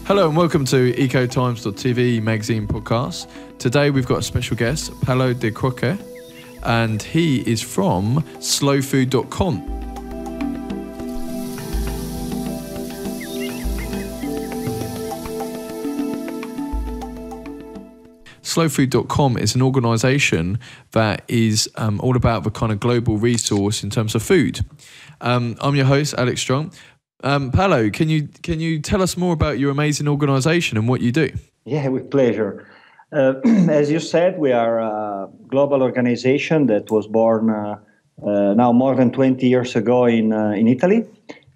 Hello and welcome to ECOTIMES.TV magazine podcast. Today we've got a special guest, Paolo Di Croce, and he is from slowfood.com. Slowfood.com is an organisation that is all about the kind of global resource in terms of food. I'm your host, Alex Strong. Paolo, can you tell us more about your amazing organisation and what you do? Yeah, with pleasure. As you said, we are a global organization that was born now more than 20 years ago in Italy.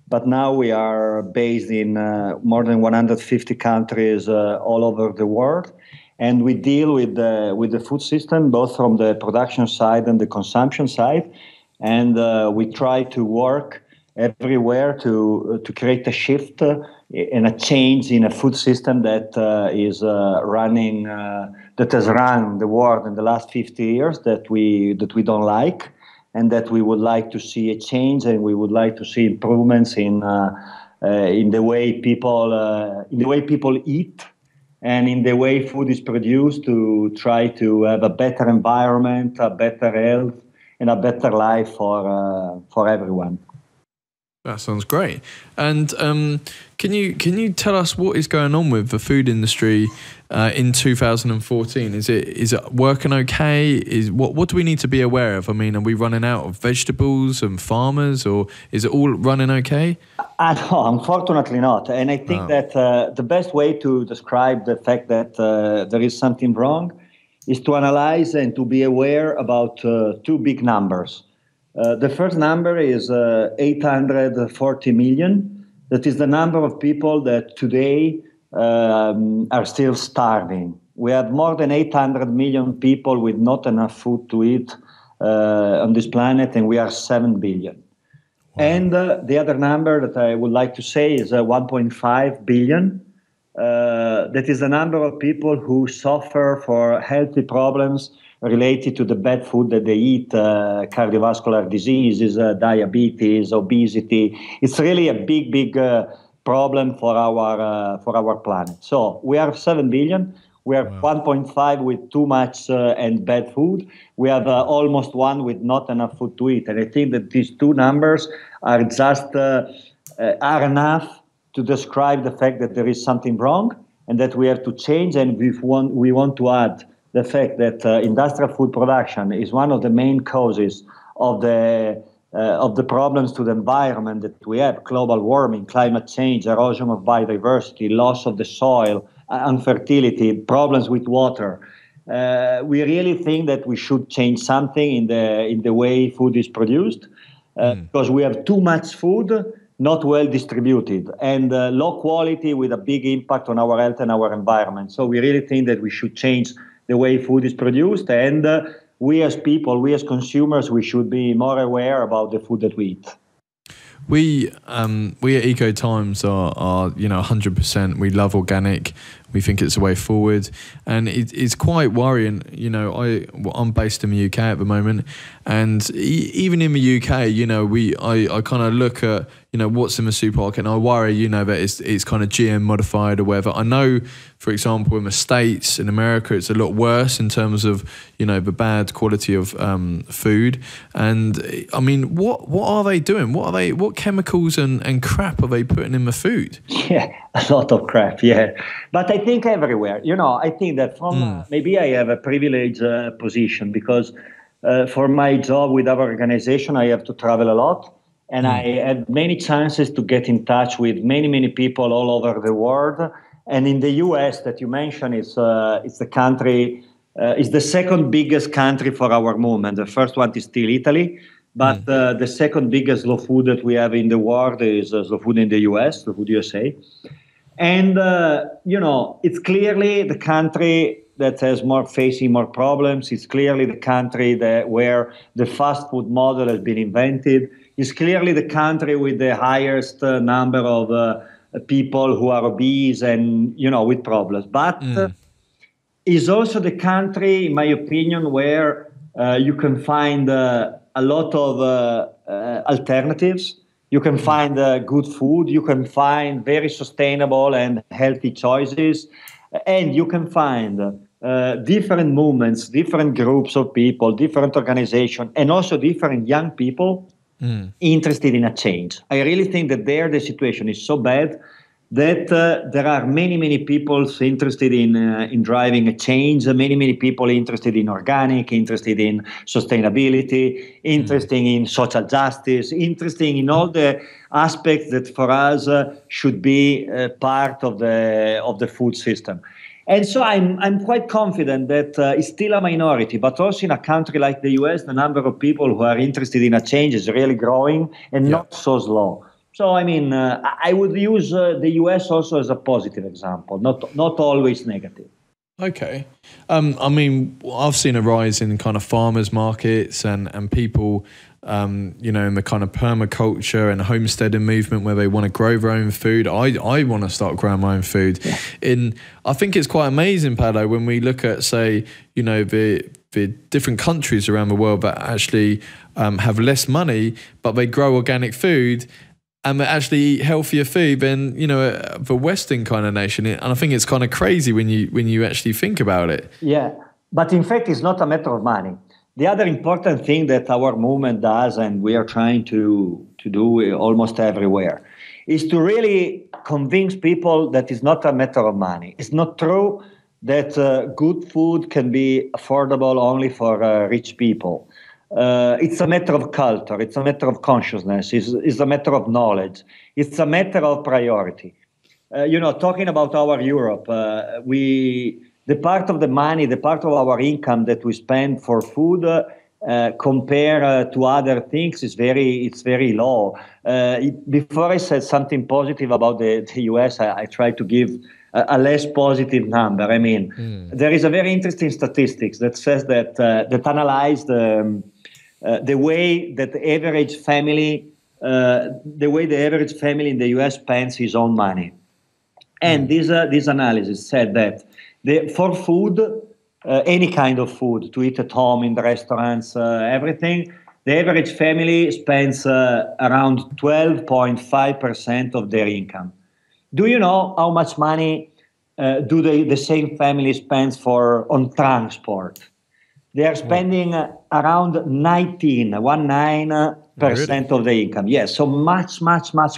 But now we are based in more than 150 countries all over the world. And we deal with the food system, both from the production side and the consumption side. And we try to work everywhere to create a shift and a change in a food system that is running, that has run the world in the last 50 years that we don't like, and that we would like to see a change, and we would like to see improvements in the way people eat. And in the way food is produced, to try to have a better environment, a better health, and a better life for everyone. That sounds great. And can you tell us what is going on with the food industry in 2014? Is it working okay? What do we need to be aware of? I mean, are we running out of vegetables and farmers, or is it all running okay? No, unfortunately not. And I think that the best way to describe the fact that there is something wrong is to analyze and to be aware about two big numbers. The first number is 840 million. That is the number of people that today are still starving. We have more than 800 million people with not enough food to eat on this planet, and we are 7 billion. Wow. And the other number that I would like to say is 1.5 billion. That is the number of people who suffer for healthy problems related to the bad food that they eat, cardiovascular diseases, diabetes, obesity. It's really a big problem for our planet. So we are 7 billion. We are 1.5 with too much and bad food. We have almost 1 with not enough food to eat. And I think that these two numbers are just are enough to describe the fact that there is something wrong and that we have to change. And we want to add the fact that industrial food production is one of the main causes of the problems to the environment that we have: global warming, climate change, erosion of biodiversity, loss of the soil, infertility, problems with water. We really think that we should change something in the way food is produced, because we have too much food, not well distributed, and low quality with a big impact on our health and our environment. So we really think that we should change the way food is produced, and we as people, we as consumers, we should be more aware about the food that we eat. We at ECOTIMES are 100%. We love organic. We think it's the way forward, and it's quite worrying. I'm based in the UK at the moment, and even in the UK, I kind of look at what's in the supermarket, and I worry, that it's kind of GM modified or whatever. I know, for example, in the States, in America, it's a lot worse in terms of the bad quality of food. And I mean, what are they doing? What chemicals and crap are they putting in the food? Yeah, a lot of crap. Yeah, but I think everywhere. I think that from maybe I have a privileged position because for my job with our organization, I have to travel a lot. And I had many chances to get in touch with many people all over the world. And in the US that you mentioned, it's the country, it's the second biggest country for our movement. The first one is still Italy. But the second biggest slow food that we have in the world is slow food in the US, Slow Food USA. And, it's clearly the country that has facing more problems. It's clearly the country where the fast food model has been invented. It's clearly the country with the highest number of people who are obese and, with problems. But it's also the country, in my opinion, where you can find a lot of alternatives. You can find good food. You can find very sustainable and healthy choices. And you can find different movements, different groups of people, different organizations, and also different young people interested in a change. I really think that there the situation is so bad that there are many people interested in driving a change, many people interested in organic, interested in sustainability, interested in social justice, interested in all the aspects that for us should be part of the food system. And so I'm quite confident that it's still a minority, but also in a country like the US, the number of people who are interested in a change is really growing and not so slow. So, I mean, I would use the US also as a positive example, not always negative. Okay. I mean, I've seen a rise in kind of farmers markets and people, you know, in the kind of permaculture and homesteading movement where they want to grow their own food. I want to start growing my own food. I think it's quite amazing, Paolo, when we look at, say, you know, the different countries around the world that actually have less money, but they grow organic food and they actually eat healthier food than, you know, the Western kind of nation. And I think it's kind of crazy when you actually think about it. Yeah, but in fact, it's not a matter of money. The other important thing that our movement does, and we are trying to do almost everywhere, is to really convince people that it's not a matter of money. It's not true that good food can be affordable only for rich people. It's a matter of culture. It's a matter of consciousness. It's a matter of knowledge. It's a matter of priority. You know, talking about our Europe, the part of the money, the part of our income that we spend for food compared to other things it's very low. Before I said something positive about the US, I tried to give a less positive number. I mean, there is a very interesting statistics that says that analyze the way that the average family in the US spends his own money. And this analysis said that for food, any kind of food, to eat at home, in the restaurants, everything, the average family spends around 12.5% of their income. Do you know how much money the same family spends on transport? They are spending around 19% of the income. Yes, so much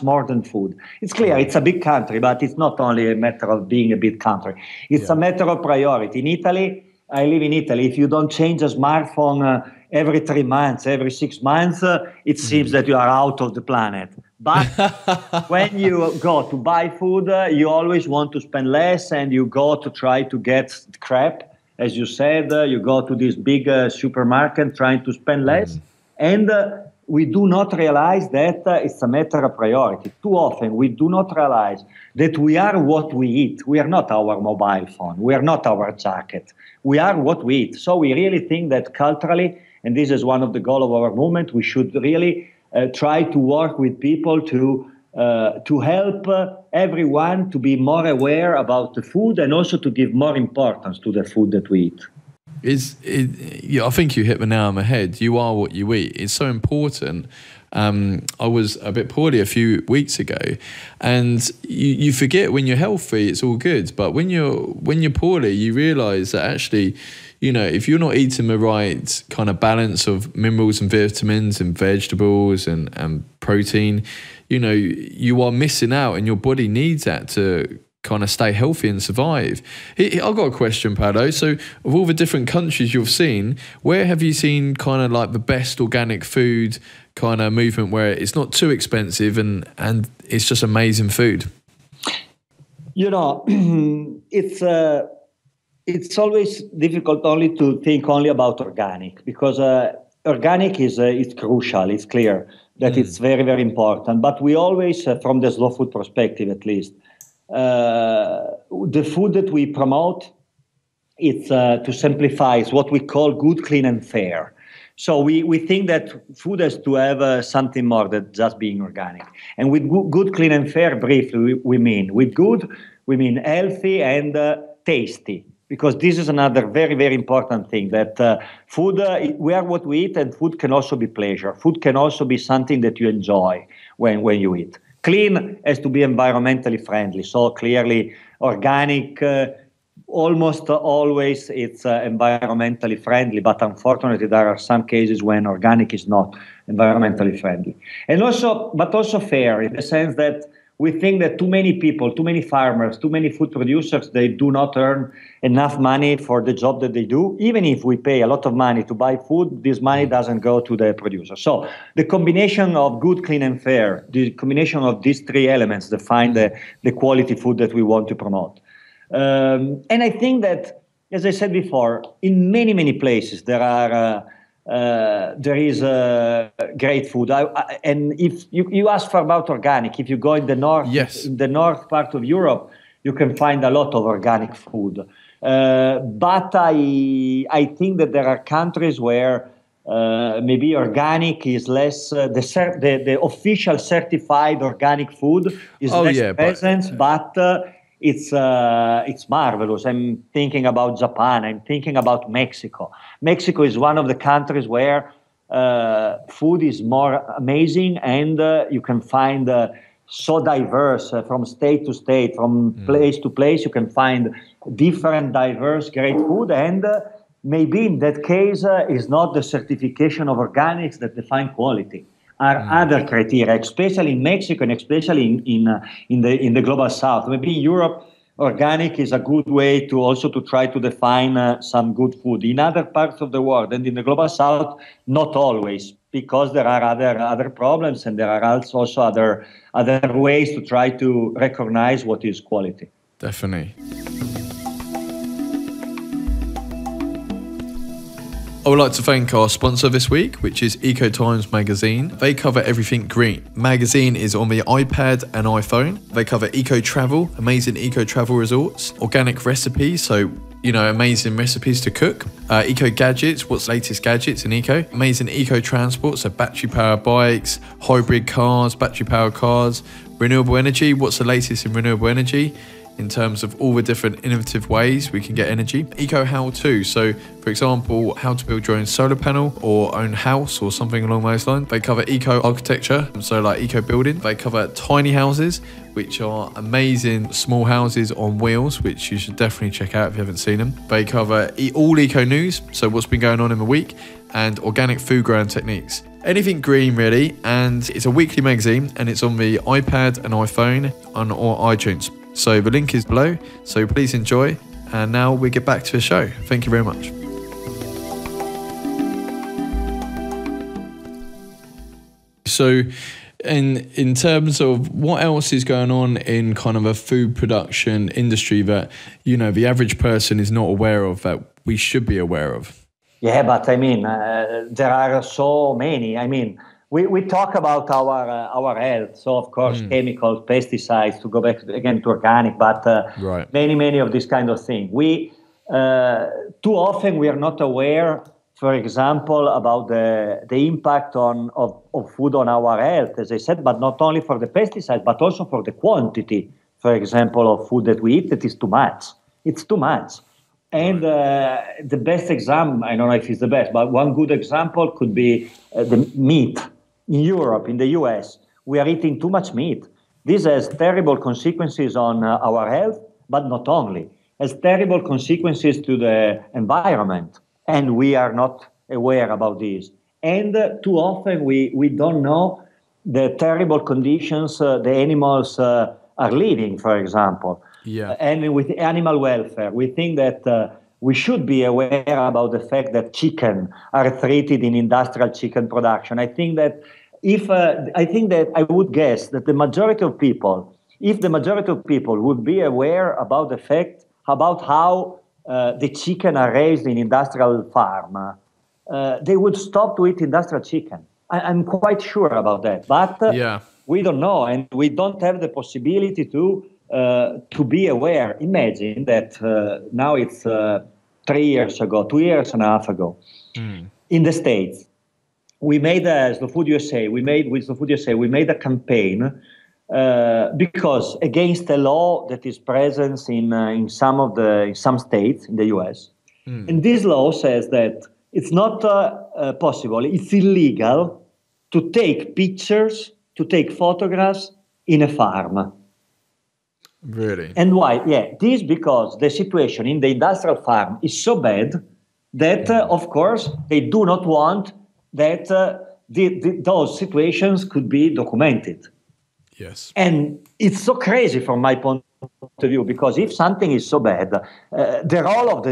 more than food. It's clear, it's a big country, but it's not only a matter of being a big country. It's a matter of priority. In Italy, I live in Italy. If you don't change a smartphone every 3 months, every 6 months, it seems that you are out of the planet. But when you go to buy food, you always want to spend less, and you go to try to get crap. As you said, you go to this big supermarket trying to spend less, and we do not realize that it's a matter of priority. Too often, we do not realize that we are what we eat. We are not our mobile phone. We are not our jacket. We are what we eat. So we really think that culturally, and this is one of the goals of our movement, we should really try to work with people to help everyone to be more aware about the food and also to give more importance to the food that we eat. I think you hit the nail on the head. You are what you eat. It's so important. I was a bit poorly a few weeks ago, and you forget when you're healthy, it's all good. But when you're poorly, you realise that actually, you know, if you're not eating the right kind of balance of minerals and vitamins and vegetables and protein, you know, you are missing out, and your body needs that to kind of stay healthy and survive. I've got a question, Paolo. So of all the different countries you've seen, where have you seen kind of like the best organic food kind of movement where it's not too expensive and it's just amazing food? You know, it's always difficult only to think only about organic, because organic is crucial. It's clear that it's very, very important. But we always, from the slow food perspective at least, the food that we promote, it's to simplify, is what we call good, clean, and fair. So we think that food has to have something more than just being organic. And with good, clean, and fair, briefly, we mean with good, we mean healthy and tasty. because this is another very, very important thing, that food, we are what we eat, and food can also be pleasure. Food can also be something that you enjoy when you eat. Clean has to be environmentally friendly. So clearly, organic, almost always it's environmentally friendly, but unfortunately there are some cases when organic is not environmentally friendly. And also, but also fair, in the sense that we think that too many people, too many farmers, too many food producers, they do not earn enough money for the job that they do. Even if we pay a lot of money to buy food, this money doesn't go to the producer. So the combination of good, clean, and fair, the combination of these three elements define the quality food that we want to promote. And I think that, as I said before, in many, many places there is great food. And if you ask for about organic, if you go in the north, Yes. in the north part of Europe, you can find a lot of organic food. But I think that there are countries where maybe organic is less, the official certified organic food is less present, but it's marvelous. I'm thinking about Japan. I'm thinking about Mexico. Mexico is one of the countries where food is more amazing, and you can find so diverse from state to state, from place to place. You can find different, diverse, great food, and maybe in that case, it's not the certification of organics that define quality. Are other criteria, especially in Mexico and especially in the global south. Maybe in Europe, organic is a good way to also to try to define some good food. In other parts of the world and in the global south, not always, because there are other problems, and there are also other ways to try to recognize what is quality. Definitely. I would like to thank our sponsor this week, which is ECOTIMES magazine. They cover everything green. Magazine is on the iPad and iPhone. They cover eco travel, amazing eco travel resorts, organic recipes, so amazing recipes to cook, eco gadgets, what's the latest gadgets in eco, amazing eco transport, so battery powered bikes, hybrid cars, battery powered cars, renewable energy, what's the latest in renewable energy, in terms of all the different innovative ways we can get energy. Eco how-to, so for example, how to build your own solar panel or own house or something along those lines. They cover eco architecture, so like eco building. They cover tiny houses, which are amazing small houses on wheels, which you should definitely check out if you haven't seen them. They cover all eco news, so what's been going on in the week, and organic food growing techniques. Anything green really, and it's a weekly magazine, and it's on the iPad and iPhone or iTunes. So the link is below, so please enjoy. And now we get back to the show. Thank you very much. So in terms of what else is going on in kind of a food production industry that, the average person is not aware of, that we should be aware of? Yeah, but I mean, there are so many. I mean, we talk about our health, so of course chemicals, pesticides, to go back again to organic, but many of these kind of things. We too often we are not aware, for example, about the impact of food on our health, as I said, but not only for the pesticides, but also for the quantity, for example, of food that we eat. That is too much. It's too much. And the best example, I don't know if it's the best, but one good example could be the meat. In Europe, in the US, we are eating too much meat. This has terrible consequences on our health, but not only. It has terrible consequences to the environment, and we are not aware about this. And too often we don't know the terrible conditions the animals are living, for example. Yeah. And with animal welfare, we think that we should be aware about the fact that chicken are treated in industrial chicken production. I think that I would guess that the majority of people, if the majority of people would be aware about the fact about how the chicken are raised in industrial farm, they would stop to eat industrial chicken. I'm quite sure about that. But we don't know, and we don't have the possibility to be aware. Imagine that now it's 3 years ago, 2.5 years ago, in the States, we made with Slow Food USA, we made a campaign because against a law that is present in some states in the U.S. And this law says that it's not possible, it's illegal to take pictures, to take photographs in a farm. Really? And why? Yeah, this because the situation in the industrial farm is so bad that, of course, they do not want that those situations could be documented. Yes. And it's so crazy from my point of view, because if something is so bad, the role of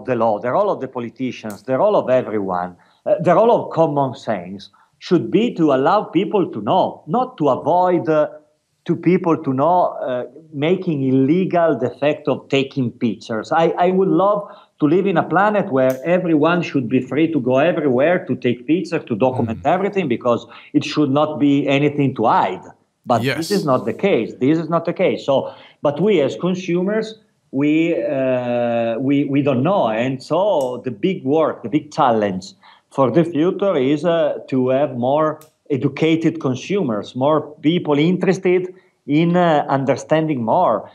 the law, the role of the politicians, the role of everyone, the role of common sense should be to allow people to know, not to avoid to people to know making illegal the fact of taking pictures. I would love to live in a planet where everyone should be free to go everywhere to take pictures, to document everything, because it should not be anything to hide. But this is not the case. This is not the case. So, but we as consumers, we don't know, and so the big work, the big challenge for the future is to have more educated consumers, more people interested in understanding more,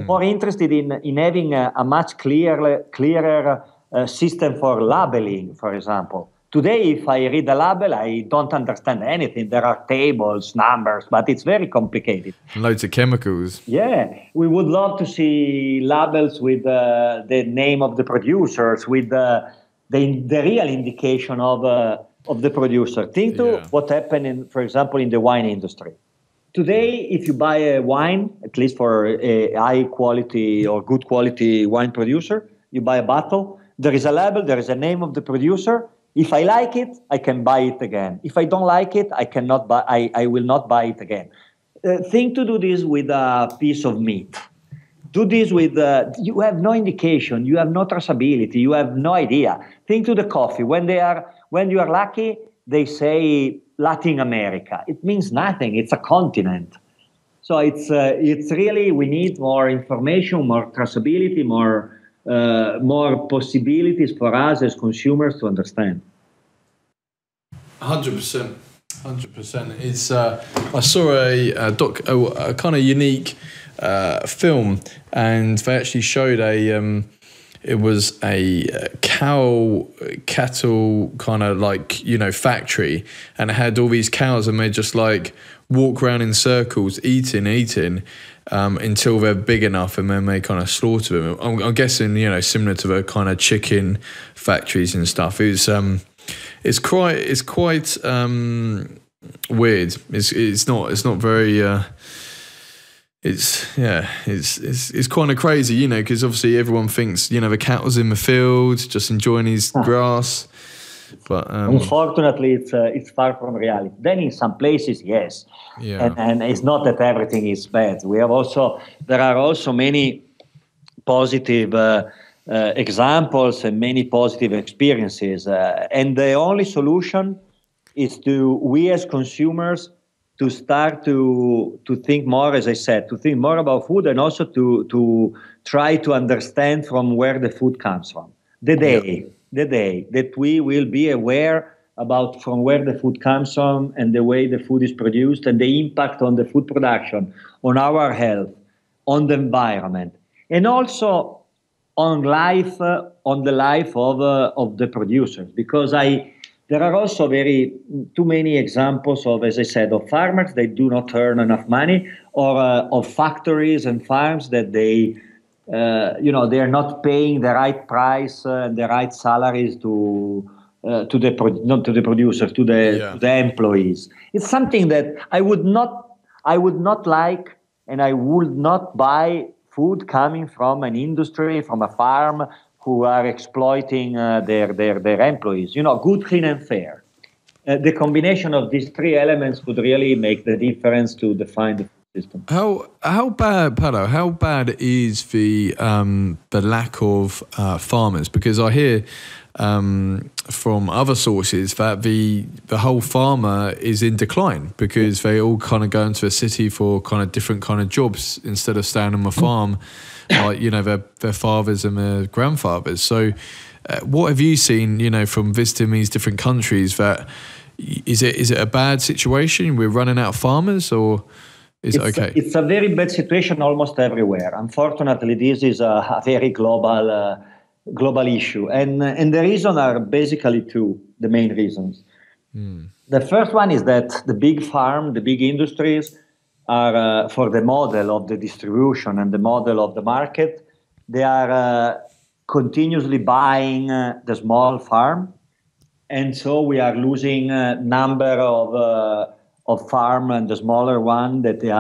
more interested in having a much clearer system for labeling, for example. Today, if I read a label, I don't understand anything. There are tables, numbers, but it's very complicated. Loads of chemicals. Yeah, we would love to see labels with the name of the producers, with the real indication of the producer. Think to what happened, for example, in the wine industry. Today, if you buy a wine, at least for a high quality or good quality wine producer, you buy a bottle, there is a label, there is a name of the producer. If I like it, I can buy it again. If I don't like it, I will not buy it again. Think to do this with a piece of meat. Do this with, you have no indication, you have no traceability, you have no idea. Think to the coffee. When you are lucky, they say Latin America. It means nothing. It's a continent. So it's really, we need more information, more traceability, more possibilities for us as consumers to understand. 100%. 100%. It's I saw a kind of unique film, and they actually showed it was a cattle kind of like, factory, and it had all these cows, and they just like walk around in circles eating until they're big enough, and then they kind of slaughter them. I'm guessing, similar to the kind of chicken factories and stuff. It's quite weird. It's not very. It's kind of crazy, because obviously everyone thinks, the cattle's in the field just enjoying his grass, but unfortunately it's far from reality. Then in some places, yes, and it's not that everything is bad. There are also many positive examples and many positive experiences, and the only solution is we as consumers to start to think more, as I said, to think more about food, and also to try to understand from where the food comes from. The day that we will be aware about from where the food comes from and the way the food is produced and the impact on the food production, on our health, on the environment, and also on the life of the producers, because there are also too many examples of, as I said, of farmers that do not earn enough money, or of factories and farms that they are not paying the right price and the right salaries not to the producers, to the employees. It's something that I would not like, and I would not buy food coming from an industry, from a farm, who are exploiting their employees. Good, clean, and fair. The combination of these three elements could really make the difference to define the system. How bad, Paolo? How bad is the lack of farmers? Because I hear from other sources that the whole farmer is in decline, because they all kind of go into a city for kind of different kind of jobs instead of staying on the farm. Like, their fathers and their grandfathers. So what have you seen, from visiting these different countries? That is it a bad situation? We're running out of farmers, or? Is it okay? It's a very bad situation almost everywhere. Unfortunately, this is a very global issue, and the reasons are basically two. The main reasons. The first one is that the big industries are for the model of the distribution and the model of the market. They are continuously buying the small farm, and so we are losing a number of farm and the smaller one that they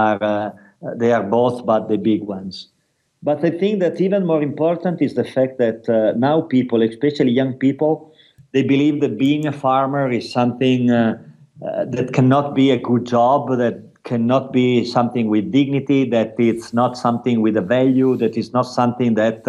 are both, but the big ones. But I think that even more important is the fact that now people, especially young people, they believe that being a farmer is something that cannot be a good job, that cannot be something with dignity, that it's not something with a value, that it's not something that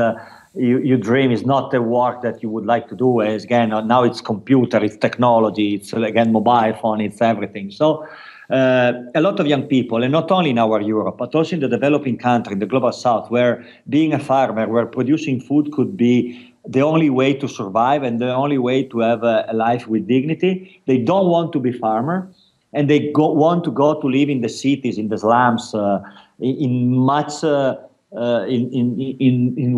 you dream, is not the work that you would like to do. As again, now it's computer, it's technology, it's again mobile phone, it's everything. So a lot of young people, and not only in our Europe, but also in the developing country, in the global south, where being a farmer, where producing food could be the only way to survive and the only way to have a life with dignity. They don't want to be farmer, and they want to go to live in the cities, in the slums, in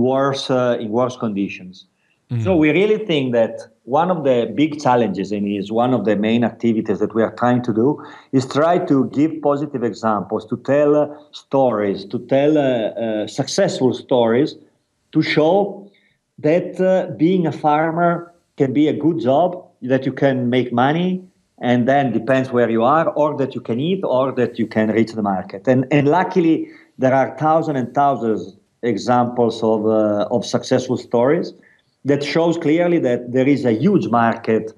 worse conditions. Mm-hmm. So we really think that one of the big challenges, and is one of the main activities that we are trying to do, is try to give positive examples, to tell stories, to tell successful stories, to show that being a farmer can be a good job, that you can make money, and then depends where you are, or that you can eat, or that you can reach the market. And luckily, there are thousands and thousands examples of successful stories that shows clearly that there is a huge market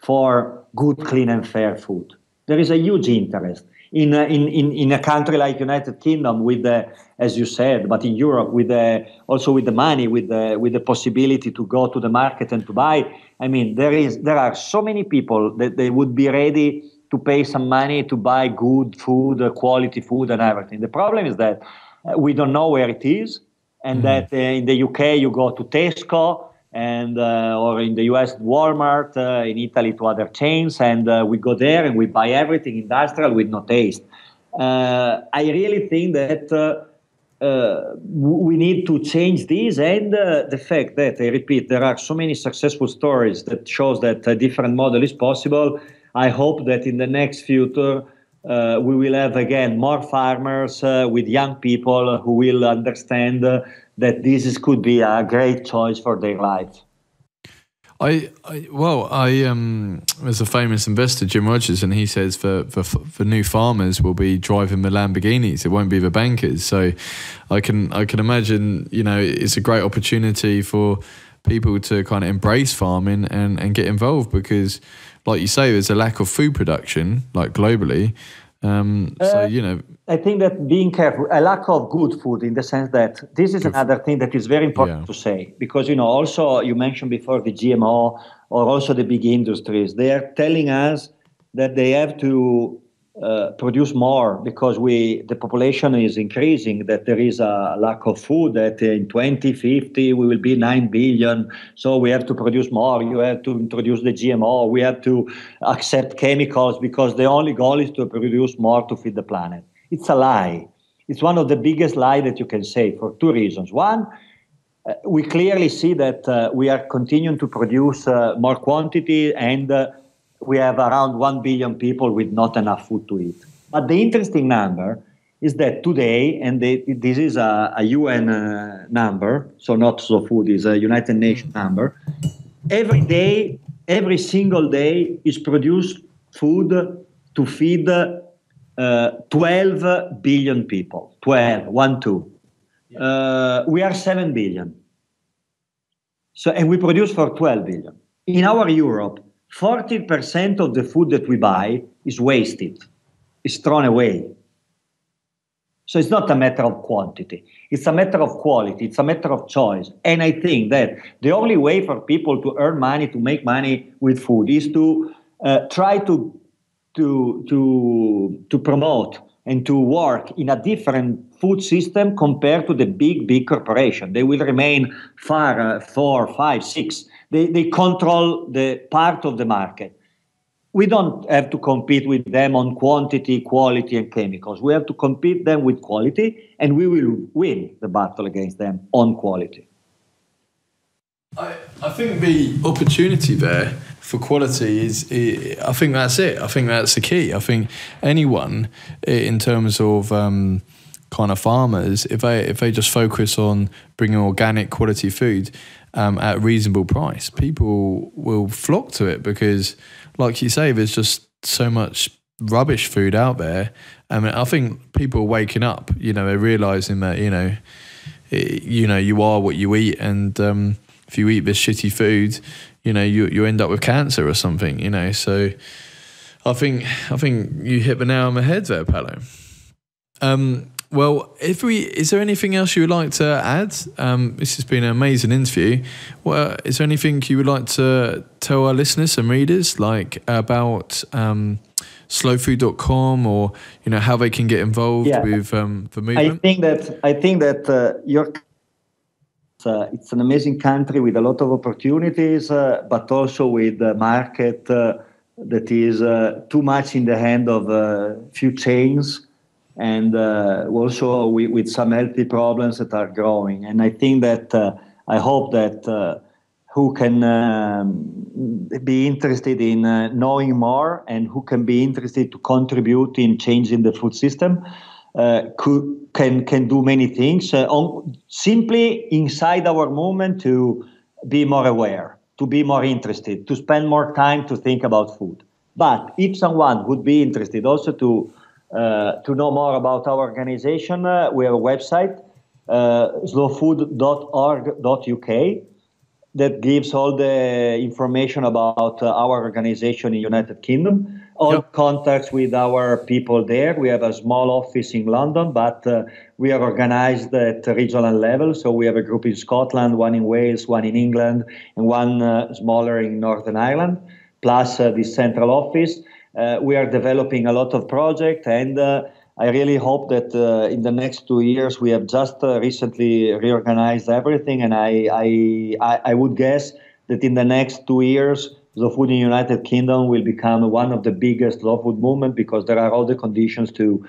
for good, clean, and fair food. There is a huge interest in a country like United Kingdom, with the, as you said, but in Europe with also with the money, with the possibility to go to the market and to buy. I mean, there are so many people that they would be ready to pay some money to buy good food, quality food, and everything. The problem is that we don't know where it is, and that in the UK you go to Tesco, and or in the US Walmart, in Italy to other chains, and we go there and we buy everything industrial with no taste. I really think that we need to change this, and the fact that, I repeat, there are so many successful stories that shows that a different model is possible. I hope that in the next future we will have again more farmers with young people who will understand that this could be a great choice for their life. There's a famous investor, Jim Rogers, and he says for new farmers will be driving the Lamborghinis. It won't be the bankers. So I can imagine, it's a great opportunity for people to kind of embrace farming and get involved, because, like you say, there's a lack of food production, like globally. I think that being careful, a lack of good food, in the sense that this is another thing that is very important to say, because, also you mentioned before the GMO, or also the big industries, they are telling us that they have to produce more because the population is increasing, that there is a lack of food, that in 2050 we will be 9 billion, so we have to produce more, you have to introduce the GMO, we have to accept chemicals, because the only goal is to produce more to feed the planet. It's a lie. It's one of the biggest lies that you can say, for two reasons. One, we clearly see that we are continuing to produce more quantity, and we have around 1 billion people with not enough food to eat. But the interesting number is that today, and this is a UN number, so not so food, is a United Nations number, every day, every single day is produced food to feed 12 billion people. 12, 1, 2. We are 7 billion. So, and we produce for 12 billion. In our Europe, 40% of the food that we buy is wasted, is thrown away. So it's not a matter of quantity. It's a matter of quality. It's a matter of choice. And I think that the only way for people to earn money, to make money with food, is to try to promote and to work in a different food system compared to the big corporation. They will remain 4, 5, 6. They control the part of the market. we don't have to compete with them on quantity, quality, and chemicals. We have to compete them with quality, and we will win the battle against them on quality. I think the opportunity there for quality I think that's it. I think that's the key. I think anyone in terms of kind of farmers, if they just focus on bringing organic quality food at a reasonable price, people will flock to it because, like you say, there's just so much rubbish food out there. I think people are waking up. They're realising that you are what you eat, and if you eat this shitty food, you end up with cancer or something, So I think you hit the nail on the head there, Paolo. Well, is there anything else you would like to add? This has been an amazing interview. Well, is there anything you would like to tell our listeners and readers, like about slowfood.com, or how they can get involved with the movement? I think that it's an amazing country with a lot of opportunities, but also with a market that is too much in the hand of few chains, and also with some healthy problems that are growing. And I think that I hope that who can be interested in knowing more and who can be interested to contribute in changing the food system can do many things simply inside our movement, to be more aware, to be more interested, to spend more time to think about food. But if someone would be interested also to know more about our organization, we have a website, slowfood.org.uk, that gives all the information about our organization in United Kingdom. All contacts with our people there. We have a small office in London, but we are organized at regional level. So we have a group in Scotland, one in Wales, one in England, and one smaller in Northern Ireland, plus this central office. We are developing a lot of projects, and I really hope that in the next 2 years, we have just recently reorganized everything, and I would guess that in the next 2 years, the food in the United Kingdom will become one of the biggest slow food movement, because there are all the conditions to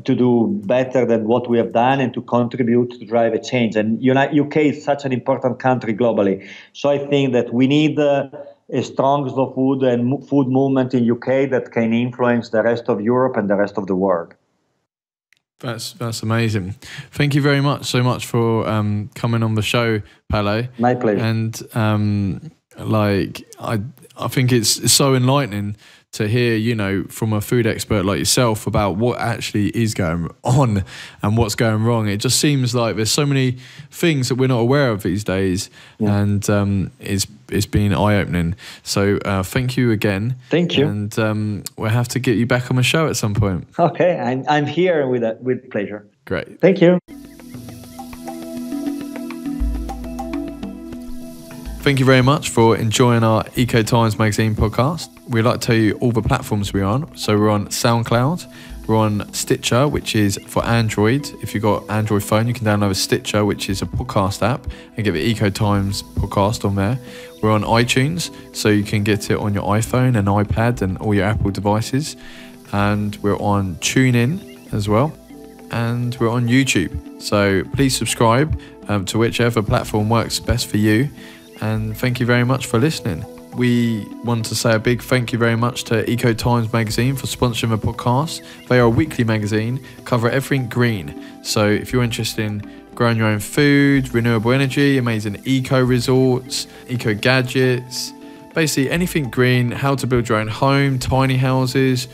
do better than what we have done and to contribute to drive a change. And UK is such an important country globally, so I think that we need a strong slow food and food movement in UK that can influence the rest of Europe and the rest of the world. That's amazing. Thank you very much for coming on the show, Paolo. My pleasure. And I think it's so enlightening to hear, from a food expert like yourself about what actually is going on and what's going wrong. It just seems like there's so many things that we're not aware of these days, and it's been eye-opening. So thank you again. Thank you. And we'll have to get you back on the show at some point. Okay, I'm here with pleasure. Great. Thank you. Thank you very much for enjoying our ECOTIMES magazine podcast. We'd like to tell you all the platforms we're on. So we're on SoundCloud, we're on Stitcher, which is for Android. If you've got Android phone, you can download a Stitcher, which is a podcast app, and get the ECOTIMES podcast on there. We're on iTunes, so you can get it on your iPhone and iPad and all your Apple devices. And we're on TuneIn as well. And we're on YouTube. So please subscribe to whichever platform works best for you. And thank you very much for listening. We want to say a big thank you very much to ECOTIMES magazine for sponsoring the podcast. They are a weekly magazine, cover everything green. So if you're interested in growing your own food, renewable energy, amazing eco resorts, eco gadgets, basically anything green, how to build your own home, tiny houses,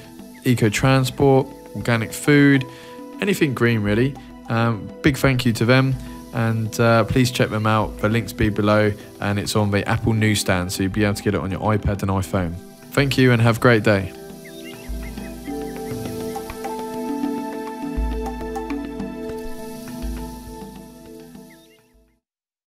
eco transport, organic food, anything green really. Big thank you to them. And please check them out. The links be below, and it's on the Apple newsstand, so you'll be able to get it on your iPad and iPhone. Thank you and have a great day.